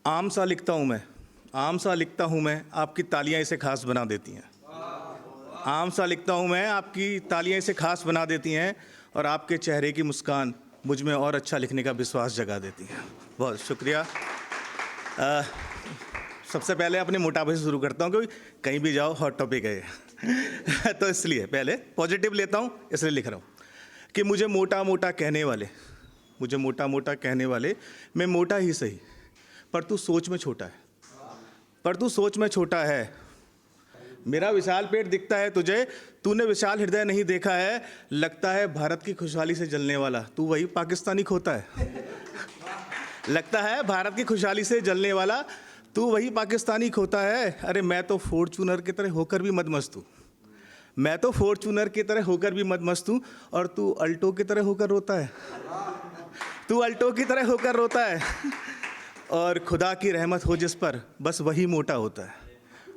आम सा लिखता हूँ मैं, आम सा लिखता हूँ मैं, आपकी तालियां इसे खास बना देती हैं। आम सा लिखता हूँ मैं, आपकी तालियां इसे खास बना देती हैं, और आपके चेहरे की मुस्कान मुझ में और अच्छा लिखने का विश्वास जगा देती हैं। बहुत शुक्रिया। सबसे पहले अपने मोटापे से शुरू करता हूँ, क्योंकि कहीं भी जाओ हॉट टॉपिक है ये। तो इसलिए पहले पॉजिटिव लेता हूँ, इसलिए लिख रहा हूँ कि मुझे मोटा मोटा कहने वाले, मुझे मोटा मोटा कहने वाले, मैं मोटा ही सही, पर तू सोच में छोटा है, पर तू सोच में छोटा है। मेरा विशाल पेट दिखता है तुझे, तूने विशाल हृदय नहीं देखा है। लगता है भारत की खुशहाली से जलने वाला, तू वही पाकिस्तानी खोता है। लगता है भारत की खुशहाली से जलने वाला, तू वही पाकिस्तानी खोता है। अरे मैं तो फॉर्च्यूनर की तरह होकर भी मदमस्त हूँ, मैं तो फॉर्च्यूनर की तरह होकर भी मदमस्त हूँ, और तू अल्टो की तरह होकर रोता है, तू अल्टो की तरह होकर रोता है। और खुदा की रहमत हो जिस पर, बस वही मोटा होता है।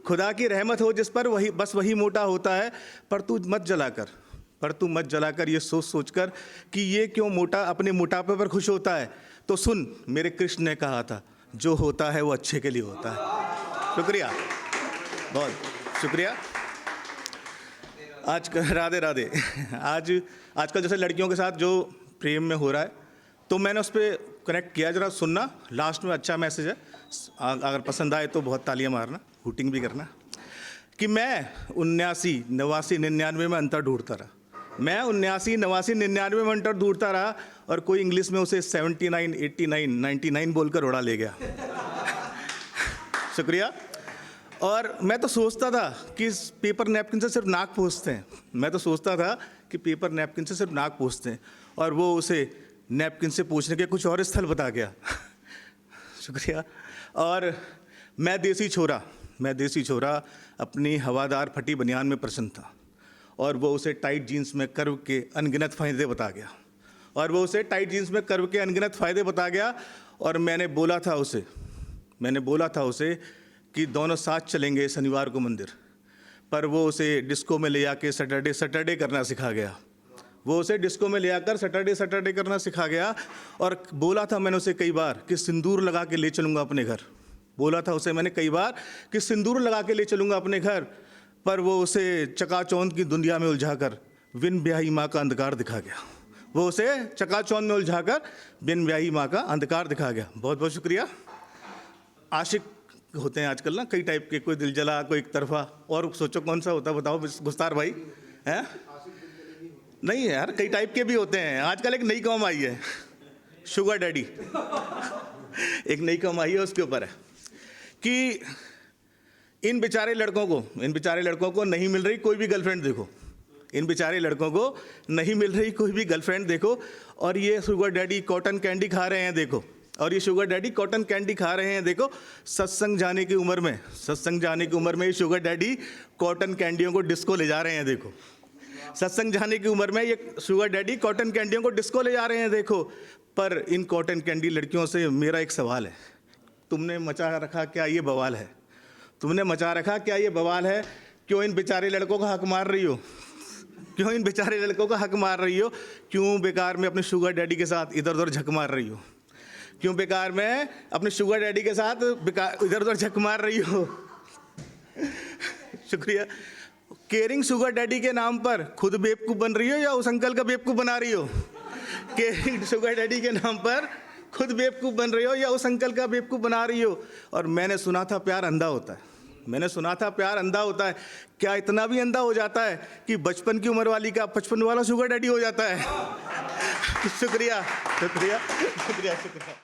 खुदा की रहमत हो जिस पर, वही बस वही मोटा होता है। पर तू मत जलाकर, पर तू मत जलाकर ये सोच सोच कर कि ये क्यों मोटा अपने मोटापे पर खुश होता है। तो सुन, मेरे कृष्ण ने कहा था, जो होता है वो अच्छे के लिए होता है। शुक्रिया, बहुत शुक्रिया। आज राधे राधे। आजकल जैसे लड़कियों के साथ जो प्रेम में हो रहा है, तो मैंने उस पर कनेक्ट किया। जरा सुनना, लास्ट में अच्छा मैसेज है, अगर पसंद आए तो बहुत तालियां मारना, हूटिंग भी करना। कि मैं 79, 89, 99 में अंतर ढूंढता रहा, मैं 79, 89, 99 में अंतर ढूंढता रहा, और कोई इंग्लिश में उसे 79, 89, 99 बोलकर उड़ा ले गया। शुक्रिया। और मैं तो सोचता था कि पेपर नैपकिन से सिर्फ नाक पोंछते हैं, मैं तो सोचता था कि पेपर नैपकिन से सिर्फ नाक पोंछते हैं, और वो उसे नैपकिन से पूछने के कुछ और स्थल बता गया। शुक्रिया। और मैं देसी छोरा अपनी हवादार फटी बनियान में प्रसन्न था, और वो उसे टाइट जीन्स में कर्व के अनगिनत फ़ायदे बता गया, और वो उसे टाइट जीन्स में कर्व के अनगिनत फ़ायदे बता गया। और मैंने बोला था उसे कि दोनों साथ चलेंगे शनिवार को मंदिर, पर वो उसे डिस्को में ले जाके सैटरडे करना सिखा गया, वो उसे डिस्को में ले आकर सैटरडे करना सिखा गया। और बोला था मैंने उसे कई बार कि सिंदूर लगा के ले चलूँगा अपने घर, बोला था उसे मैंने कई बार कि सिंदूर लगा के ले चलूँगा अपने घर, पर वो उसे चकाचौंध की दुनिया में उलझाकर बिन ब्याही माँ का अंधकार दिखा गया, वो उसे चकाचौंध में उलझाकर बिन ब्याही माँ का अंधकार दिखा गया। बहुत बहुत शुक्रिया। आशिक होते हैं आजकल ना कई टाइप के, कोई दिल जला, कोई एक तरफा, और सोचो कौन सा होता, बताओ गुस्तार भाई हैं? नहीं यार, कई टाइप के भी होते हैं। आजकल एक नई कॉम आई है, शुगर डैडी। एक नई कॉम आई है, उसके ऊपर है कि इन बेचारे लड़कों को नहीं मिल रही कोई भी गर्लफ्रेंड देखो, इन बेचारे लड़कों को नहीं मिल रही कोई भी गर्लफ्रेंड देखो, और ये शुगर डैडी कॉटन कैंडी खा रहे हैं देखो, और ये शुगर डैडी कॉटन कैंडी खा रहे हैं देखो। सत्संग जाने की उम्र में ये शुगर डैडी कॉटन कैंडियों को डिस्को ले जा रहे हैं देखो, सत्संग जाने की उम्र में ये शुगर डैडी कॉटन कैंडियों को डिस्को ले जा रहे हैं देखो। पर इन कॉटन कैंडी लड़कियों से मेरा एक सवाल है, तुमने मचा रखा क्या ये बवाल है, तुमने मचा रखा क्या ये बवाल है? क्यों इन बेचारे लड़कों का हक मार रही हो, क्यों इन बेचारे लड़कों का हक मार रही हो? क्यों बेकार में अपने शुगर डैडी के साथ इधर उधर झक मार रही हो, क्यों बेकार में अपने शुगर डैडी के साथ इधर उधर झक मार रही हो? शुक्रिया। केयरिंग शुगर डैडी के नाम पर खुद बेवकूफ़ बन रही हो या उस अंकल का बेवकूफ़ बना रही हो? केयरिंग शुगर डैडी के नाम पर खुद बेवकूफ़ बन रही हो या उस अंकल का बेवकूफ़ बना रही हो? और मैंने सुना था प्यार अंधा होता है, मैंने सुना था प्यार अंधा होता है। क्या इतना भी अंधा हो जाता है कि बचपन की उम्र वाली का 55 वाला शुगर डैडी हो जाता है? शुक्रिया शुक्रिया शुक्रिया शुक्रिया।